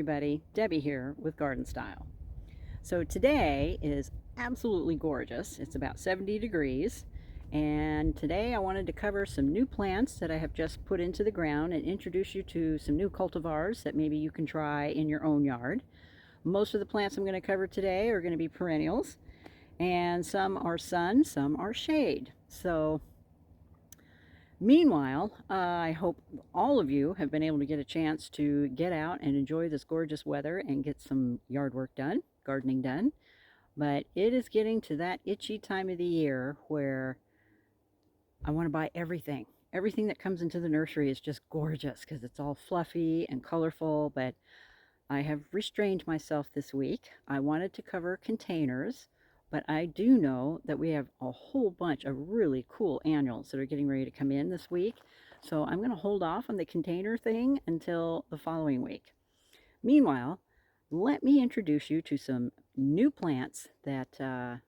everybody, Debbie here with Garden Style. So today is absolutely gorgeous. It's about 70 degrees, and today I wanted to cover some new plants that I have just put into the ground and introduce you to some new cultivars that maybe you can try in your own yard. Most of the plants I'm going to cover today are going to be perennials, and some are sun, some are shade. So meanwhile, I hope all of you have been able to get a chance to get out and enjoy this gorgeous weather and get some yard work done, gardening done. But it is getting to that itchy time of the year where I want to buy everything. Everything that comes into the nursery is just gorgeous because it's all fluffy and colorful, but I have restrained myself this week. I wanted to cover containers, but I do know that we have a whole bunch of really cool annuals that are getting ready to come in this week. So I'm going to hold off on the container thing until the following week. Meanwhile, let me introduce you to some new plants that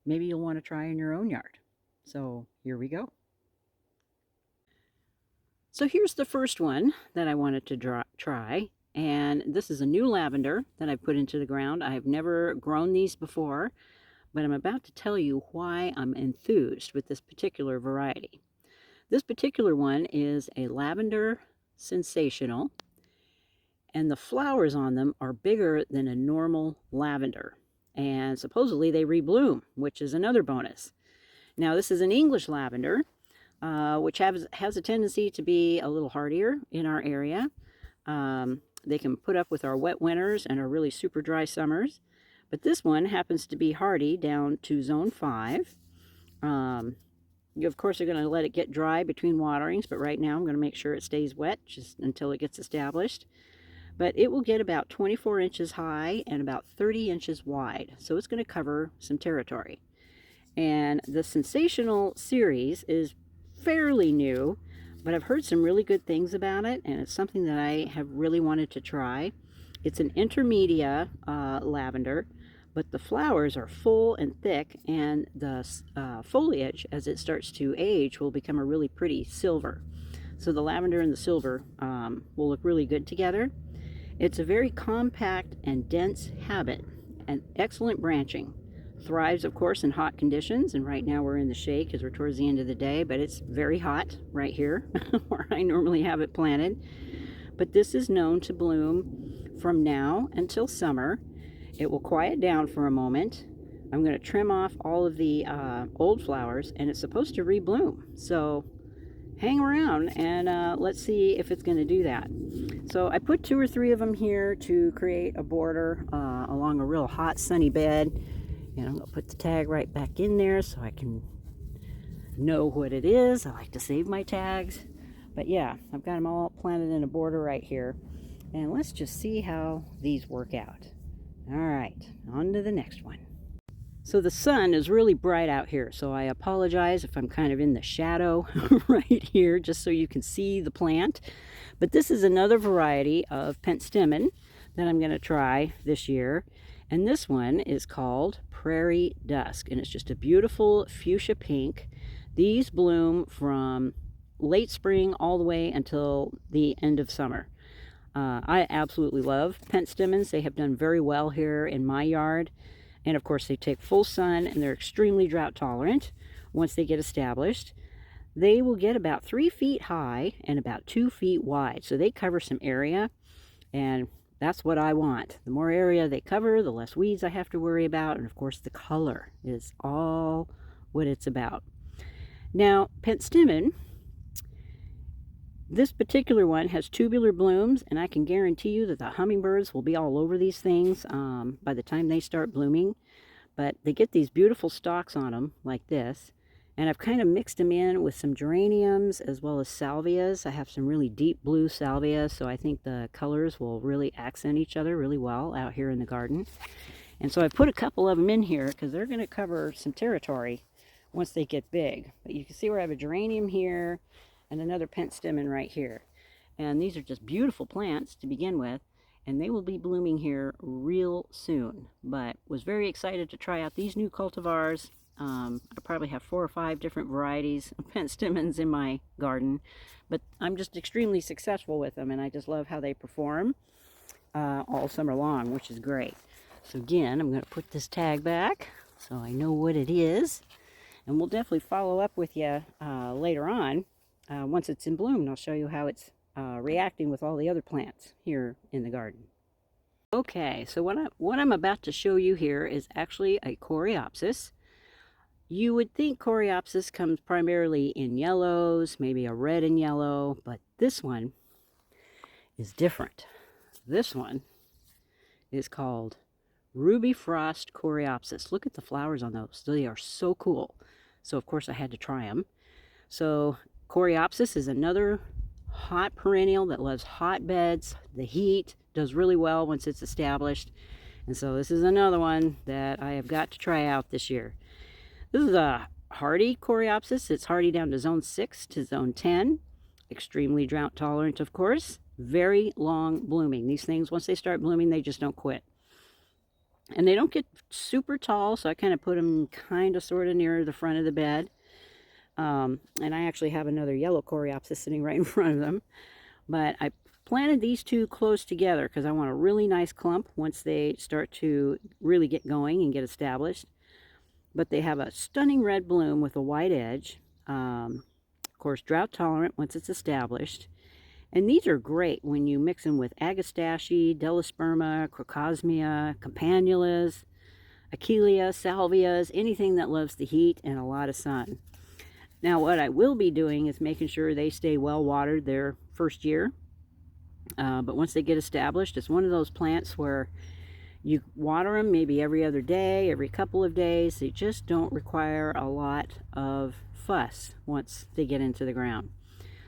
maybe you'll want to try in your own yard. So here we go. So here's the first one that I wanted to try. And this is a new lavender that I put into the ground. I've never grown these before, but I'm about to tell you why I'm enthused with this particular variety. This particular one is a Lavender Sensational, and the flowers on them are bigger than a normal lavender, and supposedly they rebloom, which is another bonus. Now this is an English lavender, which has a tendency to be a little hardier in our area. They can put up with our wet winters and our really super dry summers. But this one happens to be hardy down to zone 5. You, of course, are going to let it get dry between waterings, but right now I'm going to make sure it stays wet just until it gets established. But it will get about 24 inches high and about 30 inches wide. So it's going to cover some territory. And the Sensational series is fairly new, but I've heard some really good things about it, and it's something that I have really wanted to try. It's an intermedia lavender, but the flowers are full and thick, and the foliage, as it starts to age, will become a really pretty silver. So the lavender and the silver will look really good together. It's a very compact and dense habit, and excellent branching. Thrives, of course, in hot conditions, and right now we're in the shade because we're towards the end of the day, but it's very hot right here where I normally have it planted. But this is known to bloom from now until summer. It will quiet down for a moment. I'm going to trim off all of the old flowers, and it's supposed to rebloom. So hang around and let's see if it's going to do that. So I put 2 or 3 of them here to create a border along a real hot sunny bed. And I'm going to put the tag right back in there so I can know what it is. I like to save my tags. But yeah, I've got them all planted in a border right here. And let's just see how these work out. All right, on to the next one. So the sun is really bright out here, so I apologize if I'm kind of in the shadow right here, just so you can see the plant. But this is another variety of Penstemon that I'm going to try this year. And this one is called Prairie Dusk, and it's just a beautiful fuchsia pink. These bloom from late spring all the way until the end of summer. I absolutely love Penstemons. They have done very well here in my yard. And of course, they take full sun, and they're extremely drought tolerant once they get established. They will get about 3 feet high and about 2 feet wide. So they cover some area, and that's what I want. The more area they cover, the less weeds I have to worry about. And of course, the color is all what it's about. Now, Penstemon, this particular one has tubular blooms, and I can guarantee you that the hummingbirds will be all over these things by the time they start blooming. But they get these beautiful stalks on them like this. And I've kind of mixed them in with some geraniums as well as salvias. I have some really deep blue salvias, so I think the colors will really accent each other really well out here in the garden. And so I put a couple of them in here because they're going to cover some territory once they get big. But you can see where I have a geranium here and another Penstemon right here. And these are just beautiful plants to begin with, and they will be blooming here real soon. But was very excited to try out these new cultivars. I probably have 4 or 5 different varieties of Penstemons in my garden, but I'm just extremely successful with them, and I just love how they perform. all summer long, which is great. So again, I'm going to put this tag back so I know what it is. And we'll definitely follow up with you later on once it's in bloom. And I'll show you how it's reacting with all the other plants here in the garden. Okay, so what I'm about to show you here is actually a Coreopsis. You would think Coreopsis comes primarily in yellows, maybe a red and yellow, but this one is different. This one is called Ruby Frost Coreopsis. Look at the flowers on those. They are so cool. So of course I had to try them. So Coreopsis is another hot perennial that loves hot beds, the heat, does really well once it's established. And so this is another one that I have got to try out this year. This is a hardy Coreopsis. It's hardy down to zone 6 to zone 10. Extremely drought tolerant, of course. Very long blooming. These things, once they start blooming, they just don't quit. And they don't get super tall, so I kind of put them kind of sort of near the front of the bed. And I actually have another yellow Coreopsis sitting right in front of them. But I planted these two close together because I want a really nice clump once they start to really get going and get established. But they have a stunning red bloom with a white edge. Of course, drought tolerant once it's established. And these are great when you mix them with Agastache, Delosperma, Crocosmia, Campanulas, Achillea, Salvias, anything that loves the heat and a lot of sun. Now what I will be doing is making sure they stay well watered their first year. But once they get established, it's one of those plants where you water them maybe every other day, every couple of days. They just don't require a lot of fuss once they get into the ground.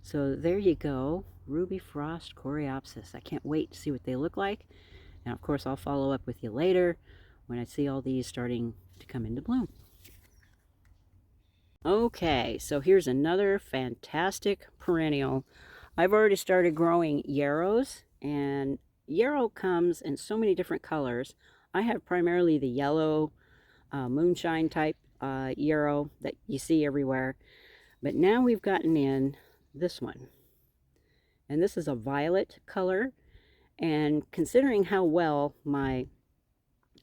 So there you go, Ruby Frost Coreopsis. I can't wait to see what they look like. And of course I'll follow up with you later when I see all these starting to come into bloom. Okay, so here's another fantastic perennial. I've already started growing yarrows, and yarrow comes in so many different colors. I have primarily the yellow moonshine type yarrow that you see everywhere. But now we've gotten in this one. And this is a violet color. And considering how well my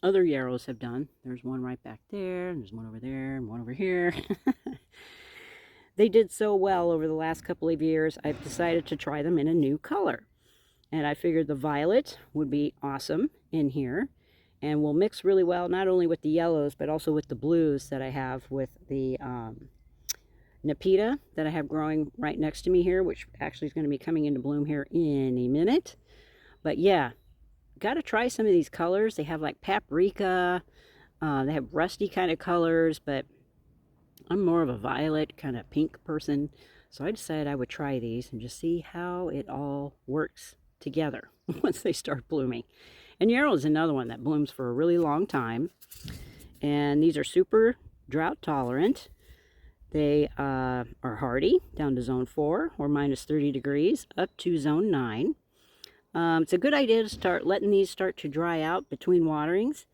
other yarrows have done, there's one right back there, and there's one over there, and one over here. They did so well over the last couple of years, I've decided to try them in a new color. And I figured the violet would be awesome in here and will mix really well, not only with the yellows, but also with the blues that I have with the Nepeta that I have growing right next to me here, which actually is going to be coming into bloom here in a minute. But yeah, got to try some of these colors. They have like paprika, they have rusty kind of colors, but I'm more of a violet kind of pink person. So I decided I would try these and just see how it all works together once they start blooming. And yarrow is another one that blooms for a really long time. And these are super drought tolerant. They are hardy down to zone 4 or minus 30 degrees up to zone 9. It's a good idea to start letting these start to dry out between waterings.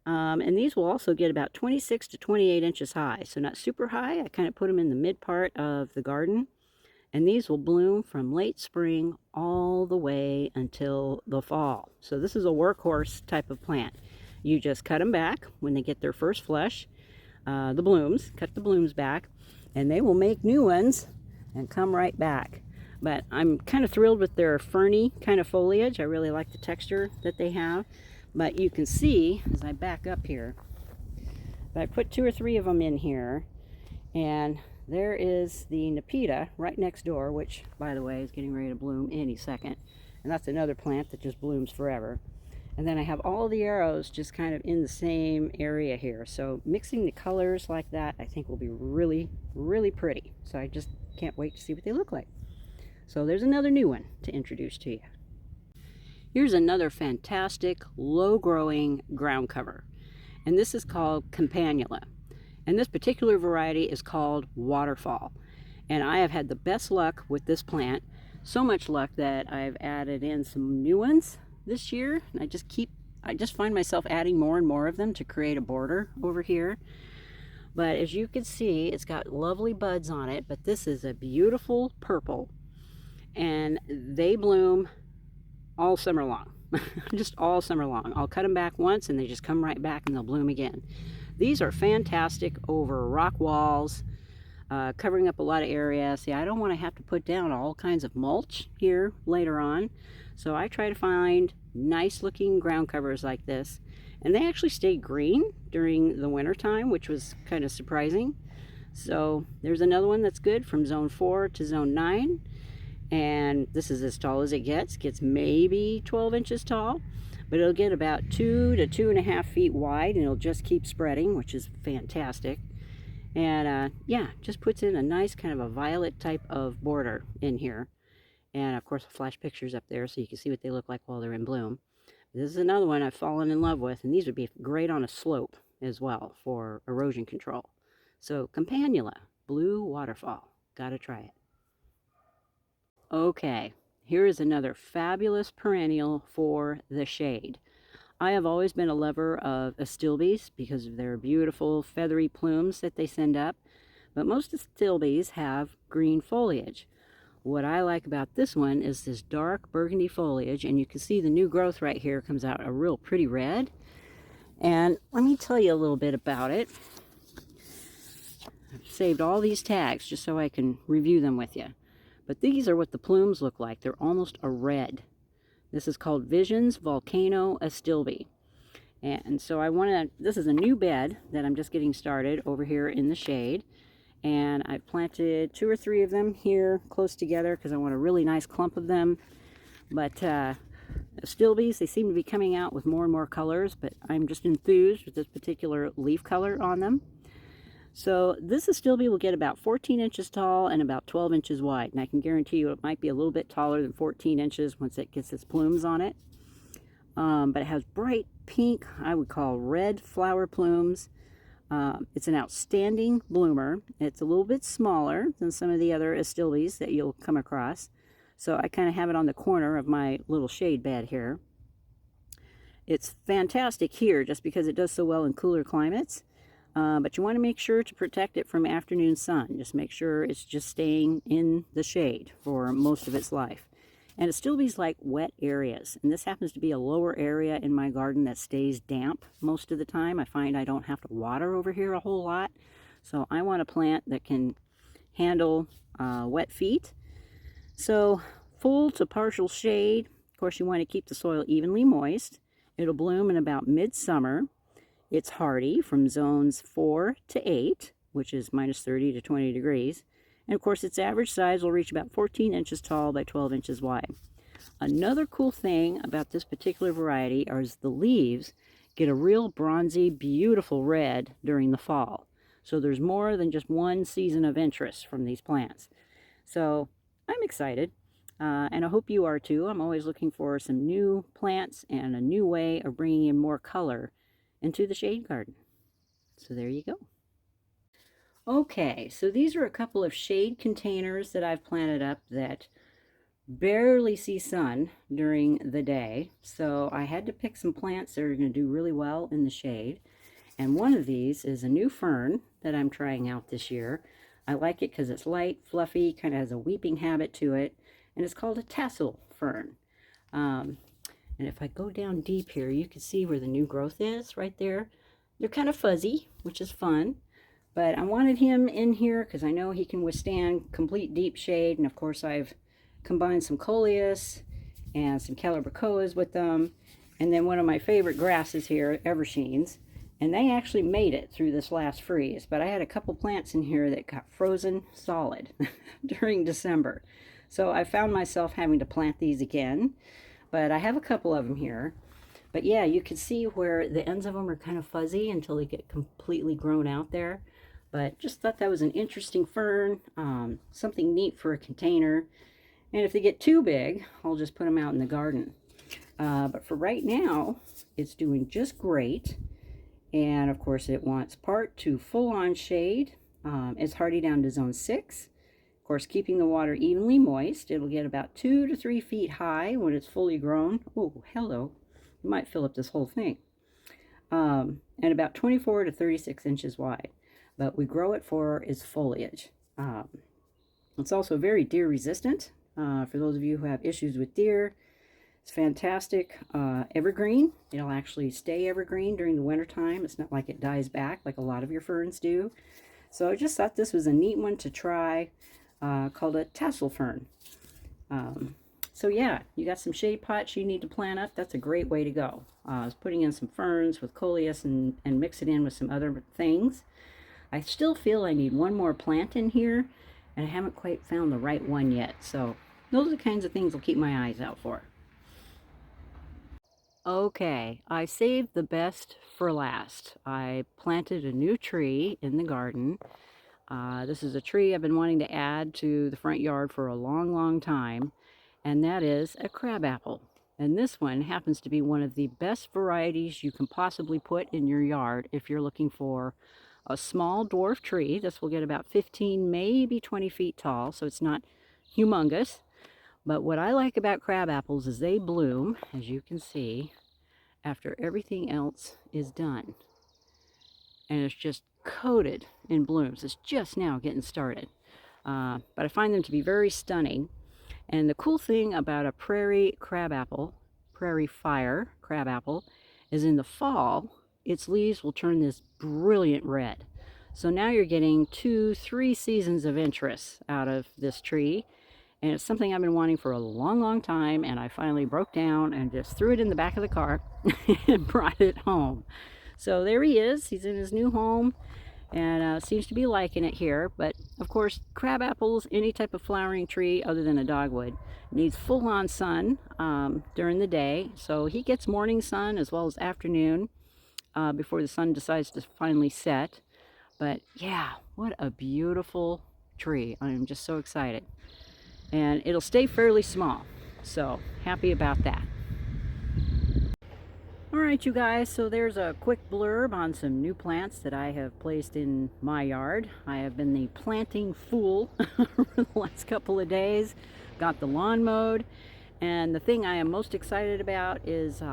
And these will also get about 26 to 28 inches high. So not super high. I kind of put them in the mid part of the garden. And these will bloom from late spring all the way until the fall. So this is a workhorse type of plant. You just cut them back when they get their first flush. The blooms, cut the blooms back, and they will make new ones and come right back. But I'm kind of thrilled with their ferny kind of foliage. I really like the texture that they have. But you can see, as I back up here, that I put 2 or 3 of them in here, and there is the Nepeta right next door, which, by the way, is getting ready to bloom any second. And that's another plant that just blooms forever. And then I have all the yarrows just kind of in the same area here. So mixing the colors like that, I think will be really, really pretty. So I just can't wait to see what they look like. So there's another new one to introduce to you. Here's another fantastic low-growing ground cover. And this is called Campanula. And this particular variety is called Waterfall. And I have had the best luck with this plant. So much luck that I've added in some new ones this year. And I just find myself adding more and more of them to create a border over here. But as you can see, it's got lovely buds on it. But this is a beautiful purple. And they bloom all summer long. just all summer long. I'll cut them back once and they just come right back and they'll bloom again. These are fantastic over rock walls, covering up a lot of area. See, I don't want to have to put down all kinds of mulch here later on. So I try to find nice looking ground covers like this. And they actually stay green during the winter time, which was kind of surprising. So there's another one that's good from zone 4 to zone 9. And this is as tall as it gets maybe 12 inches tall, but it'll get about 2 to 2.5 feet wide, and it'll just keep spreading, which is fantastic. And yeah, just puts in a nice kind of a violet type of border in here. And of course I'll flash pictures up there so you can see what they look like while they're in bloom. This is another one I've fallen in love with, and these would be great on a slope as well for erosion control. So Campanula Blue Waterfall, gotta try it. Okay, here is another fabulous perennial for the shade. I have always been a lover of Astilbes because of their beautiful feathery plumes that they send up, but most Astilbes have green foliage. What I like about this one is this dark burgundy foliage, and you can see the new growth right here comes out a real pretty red. And let me tell you a little bit about it. I've saved all these tags just so I can review them with you. But these are what the plumes look like. They're almost a red. This is called Visions Volcano Astilbe. And so this is a new bed that I'm just getting started over here in the shade. And I've planted 2 or 3 of them here close together because I want a really nice clump of them. But Astilbes, they seem to be coming out with more and more colors, but I'm just enthused with this particular leaf color on them. So this Astilbe will get about 14 inches tall and about 12 inches wide. And I can guarantee you it might be a little bit taller than 14 inches once it gets its plumes on it. But it has bright pink, I would call red flower plumes. It's an outstanding bloomer. It's a little bit smaller than some of the other Astilbes that you'll come across. So I kind of have it on the corner of my little shade bed here. It's fantastic here just because it does so well in cooler climates. But you want to make sure to protect it from afternoon sun. Just make sure it's just staying in the shade for most of its life. And Astilbes like wet areas. And this happens to be a lower area in my garden that stays damp most of the time. I find I don't have to water over here a whole lot. So I want a plant that can handle wet feet. So full to partial shade. Of course, you want to keep the soil evenly moist. It'll bloom in about midsummer. It's hardy from zones 4 to 8, which is minus 30 to 20 degrees. And of course, its average size will reach about 14 inches tall by 12 inches wide. Another cool thing about this particular variety is the leaves get a real bronzy, beautiful red during the fall. So there's more than just one season of interest from these plants. So I'm excited, and I hope you are too. I'm always looking for some new plants and a new way of bringing in more color into the shade garden. So there you go. Okay, so these are a couple of shade containers that I've planted up that barely see sun during the day. So I had to pick some plants that are going to do really well in the shade. And one of these is a new fern that I'm trying out this year. I like it because it's light, fluffy, kind of has a weeping habit to it. And it's called a Tassel Fern. And if I go down deep here, you can see where the new growth is right there. They're kind of fuzzy, which is fun. But I wanted him in here because I know he can withstand complete deep shade. And of course, I've combined some coleus and some calibrachoas with them. And then one of my favorite grasses here, eversheens. And they actually made it through this last freeze. But I had a couple plants in here that got frozen solid during December. So I found myself having to plant these again. But I have a couple of them here. But yeah, you can see where the ends of them are kind of fuzzy until they get completely grown out there. But just thought that was an interesting fern, something neat for a container. And if they get too big, I'll just put them out in the garden. But for right now, it's doing just great. And of course, it wants part to full-on shade. It's hardy down to zone 6. Of course, keeping the water evenly moist. It'll get about 2 to 3 feet high when it's fully grown. Oh, hello. You might fill up this whole thing. And about 24 to 36 inches wide. But we grow it for its foliage. It's also very deer resistant. For those of you who have issues with deer, It's fantastic evergreen. It'll actually stay evergreen during the winter time. It's not like it dies back like a lot of your ferns do. So I just thought this was a neat one to try, called a Tassel Fern. So yeah, you got some shade pots you need to plant up. That's a great way to go. I was putting in some ferns with coleus and mix it in with some other things. I still feel I need one more plant in here, and I haven't quite found the right one yet. So those are the kinds of things I'll keep my eyes out for. Okay, I saved the best for last. I planted a new tree in the garden. This is a tree I've been wanting to add to the front yard for a long, long time, and that is a crabapple. And this one happens to be one of the best varieties you can possibly put in your yard if you're looking for a small dwarf tree. This will get about 15, maybe 20 feet tall, so it's not humongous. But what I like about crabapples is they bloom, as you can see, after everything else is done. And it's just coated in blooms. It's just now getting started. But I find them to be very stunning. And the cool thing about a prairie crabapple, prairie fire crabapple, is in the fall, its leaves will turn this brilliant red. So now you're getting 2-3 seasons of interest out of this tree. And it's something I've been wanting for a long, long time, and I finally broke down and just threw it in the back of the car and brought it home. So there he is. He's in his new home, and seems to be liking it here. But of course, crab apples, any type of flowering tree other than a dogwood, needs full-on sun during the day. So he gets morning sun as well as afternoon before the sun decides to finally set. But yeah, what a beautiful tree. I'm just so excited. And it'll stay fairly small, so happy about that. Alright, you guys, so there's a quick blurb on some new plants that I have placed in my yard. I have been the planting fool for the last couple of days. Got the lawn mowed, and the thing I am most excited about is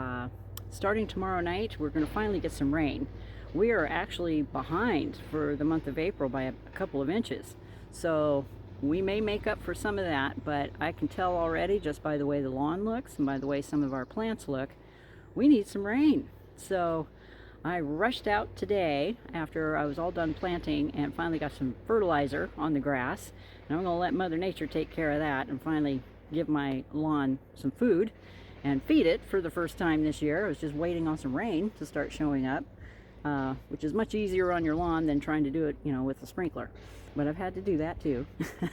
starting tomorrow night, we're going to finally get some rain. We are actually behind for the month of April by a couple of inches, so we may make up for some of that, but I can tell already just by the way the lawn looks and by the way some of our plants look, we need some rain. So I rushed out today after I was all done planting and finally got some fertilizer on the grass. And I'm going to let Mother Nature take care of that and finally give my lawn some food and feed it for the first time this year. I was just waiting on some rain to start showing up, which is much easier on your lawn than trying to do it, with a sprinkler. But I've had to do that too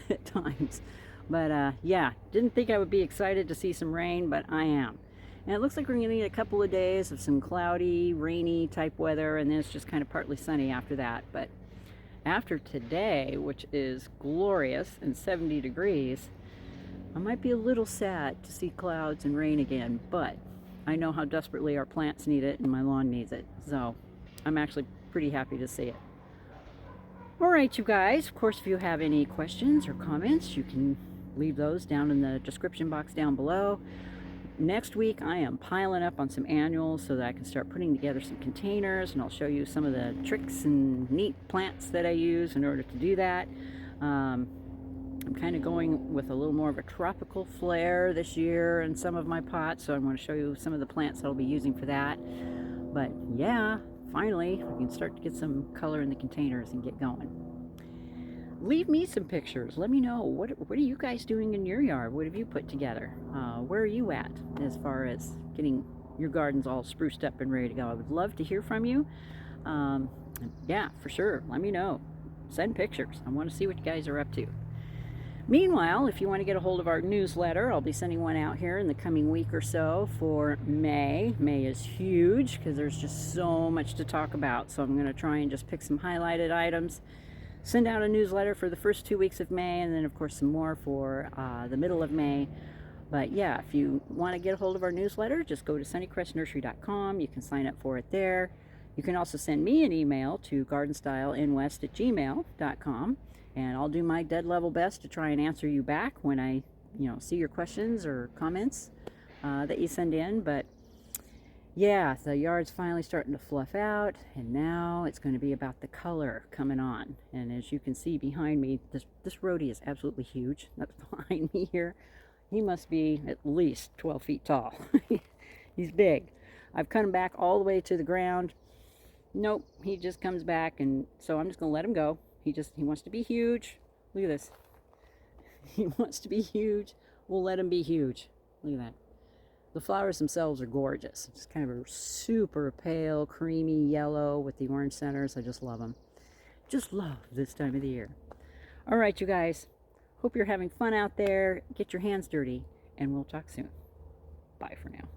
at times. But yeah, didn't think I would be excited to see some rain, but I am. And it looks like we're going to need a couple of days of some cloudy, rainy type weather, and then it's just kind of partly sunny after that. But after today, which is glorious and 70 degrees, I might be a little sad to see clouds and rain again, but I know how desperately our plants need it and my lawn needs it. So I'm actually pretty happy to see it. Alright, you guys, of course, if you have any questions or comments, you can leave those down in the description box down below. Next week, I am piling up on some annuals so that I can start putting together some containers, and I'll show you some of the tricks and neat plants that I use in order to do that. I'm kind of going with a little more of a tropical flair this year in some of my pots, so I'm going to show you some of the plants that I'll be using for that. But yeah, finally, we can start to get some color in the containers and get going. Leave me some pictures. Let me know, what are you guys doing in your yard? What have you put together? Where are you at as far as getting your gardens all spruced up and ready to go? I would love to hear from you. Yeah, for sure. Let me know. Send pictures. I want to see what you guys are up to. Meanwhile, if you want to get a hold of our newsletter, I'll be sending one out here in the coming week or so for May. May is huge because there's just so much to talk about. So I'm going to try and just pick some highlighted items, send out a newsletter for the first 2 weeks of May, and then of course some more for the middle of May. But yeah, if you want to get a hold of our newsletter, just go to sunnycrestnursery.com. You can sign up for it there. You can also send me an email to gardenstyleinwest@gmail.com. And I'll do my dead level best to try and answer you back when I, see your questions or comments that you send in. But yeah, the yard's finally starting to fluff out, and now it's going to be about the color coming on. And as you can see behind me, this rhodea is absolutely huge. That's behind me here. He must be at least 12 feet tall. He's big. I've cut him back all the way to the ground. Nope, he just comes back, and so I'm just going to let him go. He wants to be huge. Look at this. He wants to be huge. We'll let him be huge. Look at that. The flowers themselves are gorgeous. It's kind of a super pale, creamy yellow with the orange centers. I just love them. Just love this time of the year. All right, you guys. Hope you're having fun out there. Get your hands dirty, and we'll talk soon. Bye for now.